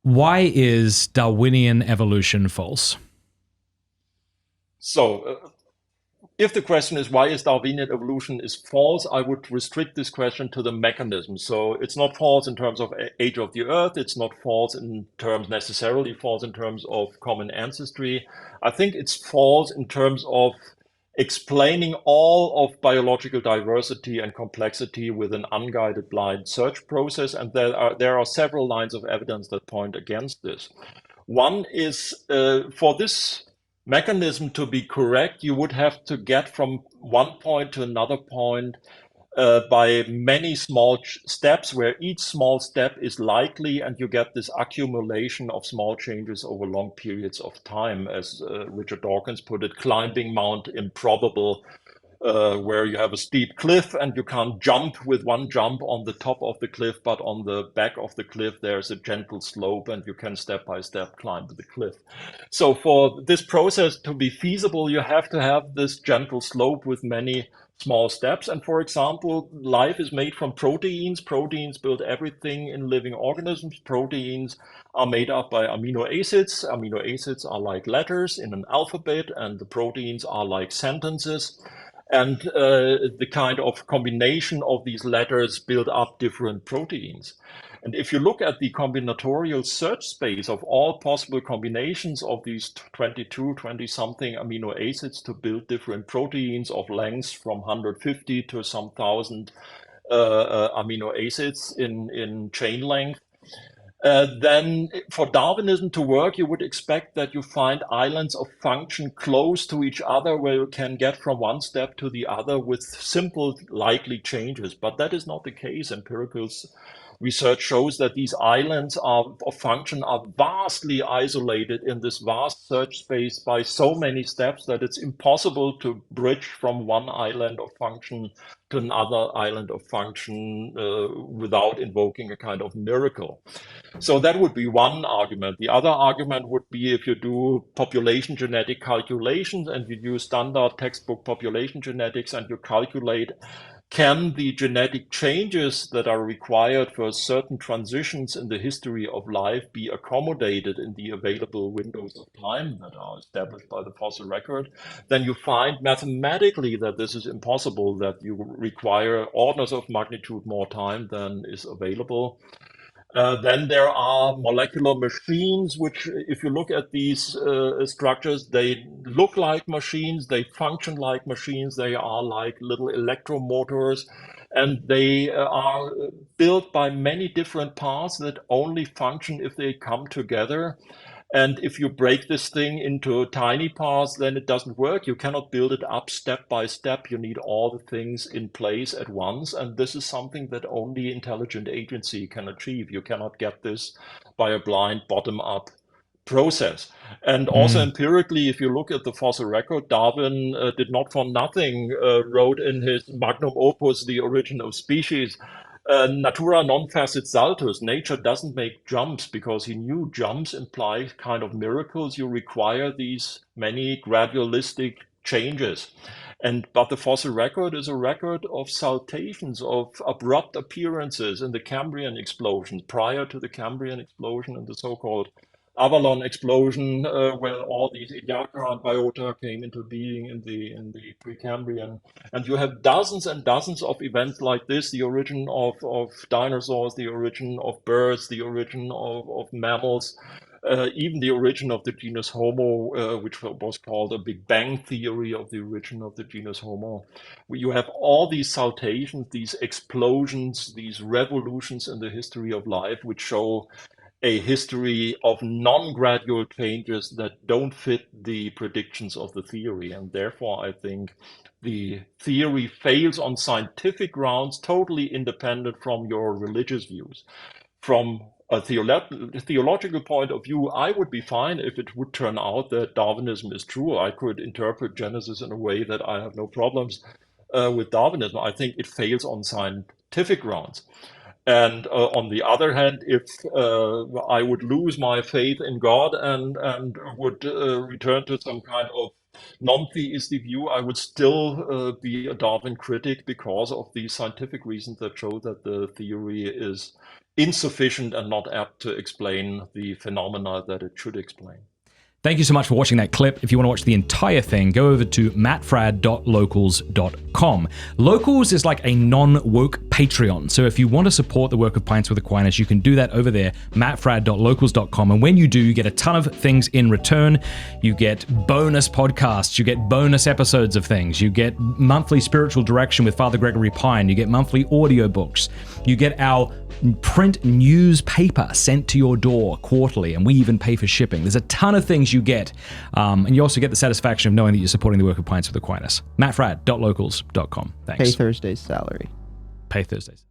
Why is Darwinian evolution false? So, if the question is why is Darwinian evolution is false, I would restrict this question to the mechanism. So it's not false in terms of age of the Earth. It's not false in terms necessarily false in terms of common ancestry. I think it's false in terms of explaining all of biological diversity and complexity with an unguided blind search process. And there are several lines of evidence that point against this. One is for this mechanism to be correct, you would have to get from one point to another point by many small steps, where each small step is likely, and you get this accumulation of small changes over long periods of time, as Richard Dawkins put it, climbing Mount Improbable, where you have a steep cliff and you can't jump with one jump on the top of the cliff, but on the back of the cliff there's a gentle slope and you can step by step climb the cliff. So for this process to be feasible, you have to have this gentle slope with many small steps. And for example, life is made from proteins. Proteins build everything in living organisms. Proteins are made up by amino acids. Amino acids are like letters in an alphabet, and the proteins are like sentences. And the kind of combination of these letters build up different proteins. And if you look at the combinatorial search space of all possible combinations of these 22, 20 something amino acids to build different proteins of lengths from 150 to some thousand amino acids in chain length, then for Darwinism to work, you would expect that you find islands of function close to each other where you can get from one step to the other with simple likely changes. But that is not the case. Empirical research shows that these islands of function are vastly isolated in this vast search space by so many steps that it's impossible to bridge from one island of function to another island of function without invoking a kind of miracle. So that would be one argument. The other argument would be if you do population genetic calculations and you use standard textbook population genetics and you calculate, can the genetic changes that are required for certain transitions in the history of life be accommodated in the available windows of time that are established by the fossil record? Then you find mathematically that this is impossible, that you require orders of magnitude more time than is available. Then there are molecular machines, which, if you look at these structures, they look like machines, they function like machines, they are like little electromotors, and they are built by many different parts that only function if they come together. And if you break this thing into tiny parts, then it doesn't work. You cannot build it up step by step. You need all the things in place at once. And this is something that only intelligent agency can achieve. You cannot get this by a blind bottom-up process. And also Mm. empirically, if you look at the fossil record, Darwin did not for nothing wrote in his magnum opus, The Origin of Species, natura non facit saltus. Nature doesn't make jumps, because he knew jumps imply kind of miracles. You require these many gradualistic changes. But the fossil record is a record of saltations, of abrupt appearances in the Cambrian explosion, prior to the Cambrian explosion and the so-called Avalon explosion, where all these Ediacara and biota came into being in the Precambrian. And you have dozens and dozens of events like this: the origin of dinosaurs, the origin of birds, the origin of mammals, even the origin of the genus Homo, which was called a Big Bang theory of the origin of the genus Homo. You have all these saltations, these explosions, these revolutions in the history of life, which show a history of non-gradual changes that don't fit the predictions of the theory. And therefore, I think the theory fails on scientific grounds, totally independent from your religious views. From a theological point of view, I would be fine if it would turn out that Darwinism is true. I could interpret Genesis in a way that I have no problems with Darwinism. I think it fails on scientific grounds. And on the other hand, if I would lose my faith in God and would return to some kind of non-theistic view, I would still be a Darwin critic because of the scientific reasons that show that the theory is insufficient and not apt to explain the phenomena that it should explain. Thank you so much for watching that clip. If you want to watch the entire thing, go over to mattfradd.locals.com. Locals is like a non-woke Patreon. So if you want to support the work of Pints with Aquinas, you can do that over there, mattfradd.locals.com. And when you do, you get a ton of things in return. You get bonus podcasts. You get bonus episodes of things. You get monthly spiritual direction with Father Gregory Pine. You get monthly audiobooks. You get our print newspaper sent to your door quarterly, and we even pay for shipping. There's a ton of things you get, and you also get the satisfaction of knowing that you're supporting the work of Pints with Aquinas. mattfradd.locals.com. Thanks. Pay Thursday's salary. Pay Thursdays.